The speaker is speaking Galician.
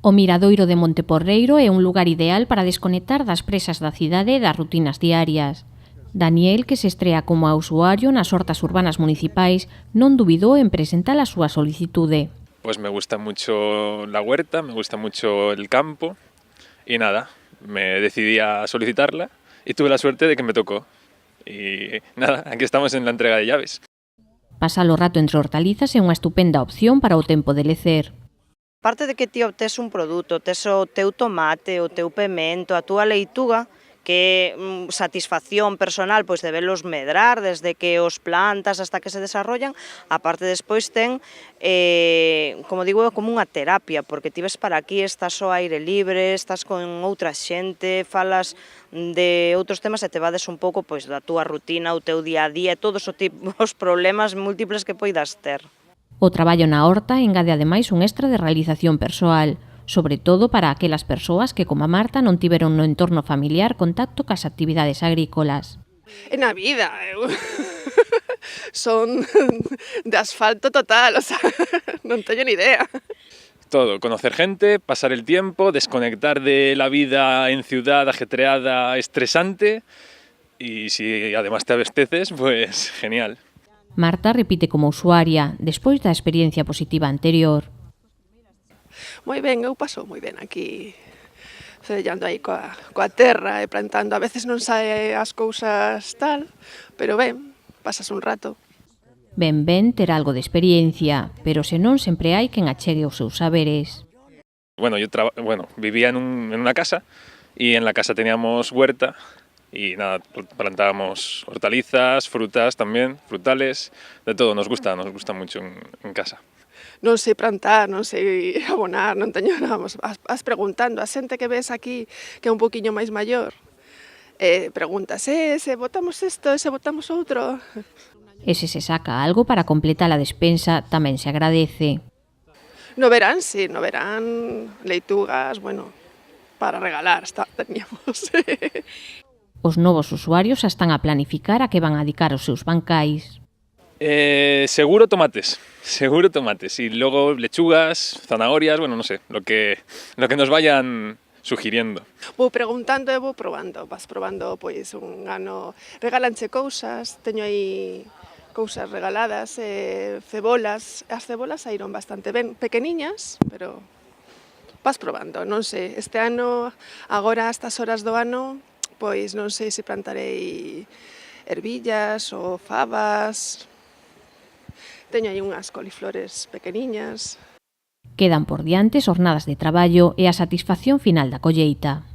O Miradoiro de Monteporreiro é un lugar ideal para desconectar das presas da cidade e das rutinas diarias. Daniel, que se estrea como usuario nas hortas urbanas municipais, non dubidou en presentar a súa solicitude. Pues me gusta mucho la huerta, me gusta mucho el campo y nada, me decidí a solicitarla y tuve la suerte de que me tocó. Y nada, aquí estamos en la entrega de llaves. Pasar o rato entre hortalizas é unha estupenda opción para o tempo de lecer. Parte de que ti obtes un produto, tes o teu tomate, o teu pemento, a túa leituga, que é satisfacción personal pois de velos medrar desde que os plantas hasta que se desarrollan, aparte despois ten, como digo, como unha terapia, porque ti ves para aquí, estás ao aire libre, estás con outra xente, falas de outros temas e te vades un pouco pois da túa rutina, o teu día a día, todos os problemas múltiples que poidas ter. O traballo na horta engade ademais un extra de realización persoal, sobre todo para aquelas persoas que, como a Marta, non tiveron no entorno familiar contacto cas actividades agrícolas. En a vida, son de asfalto total, o sea, non teño ni idea. Todo, conocer gente, pasar el tiempo, desconectar de la vida en ciudad ajetreada, estresante y si además te abasteces, pues genial. Marta repite como usuaria, despois da experiencia positiva anterior. Moi ben, eu paso moi ben aquí, cellando aí coa terra e plantando. A veces non sae as cousas tal, pero ben, pasas un rato. Ben ter algo de experiencia, pero senón sempre hai quen achegue os seus saberes. Bueno, yo vivía en una casa y en la casa teníamos huerta y nada, plantábamos hortalizas, frutas también, frutales, de todo, nos gusta mucho en casa. Non sei plantar, non sei abonar, non teño nada, vas preguntando, a xente que ves aquí que é un poquinho máis maior, preguntas, se botamos isto, se botamos outro. E se saca algo para completar a despensa, tamén se agradece. No verán, sí, no verán, leitugas, bueno, para regalar, teníamos. Os novos usuarios xa están a planificar a que van a dedicar os seus bancais. Seguro tomates y luego lechugas, zanahorias, bueno, no sé, lo que nos vayan sugiriendo. Vou preguntando e vou probando, vas probando, pois un ano regalanche cousas, teño aí cousas regaladas, cebolas, as cebolas saíron bastante ben, pequeniñas, pero vas probando, non sei, este ano, agora a estas horas do ano, pois non sei se plantarei ervillas ou fabas. Teño aí unhas coliflores pequeniñas. Quedan por diante xornadas de traballo e a satisfacción final da colleita.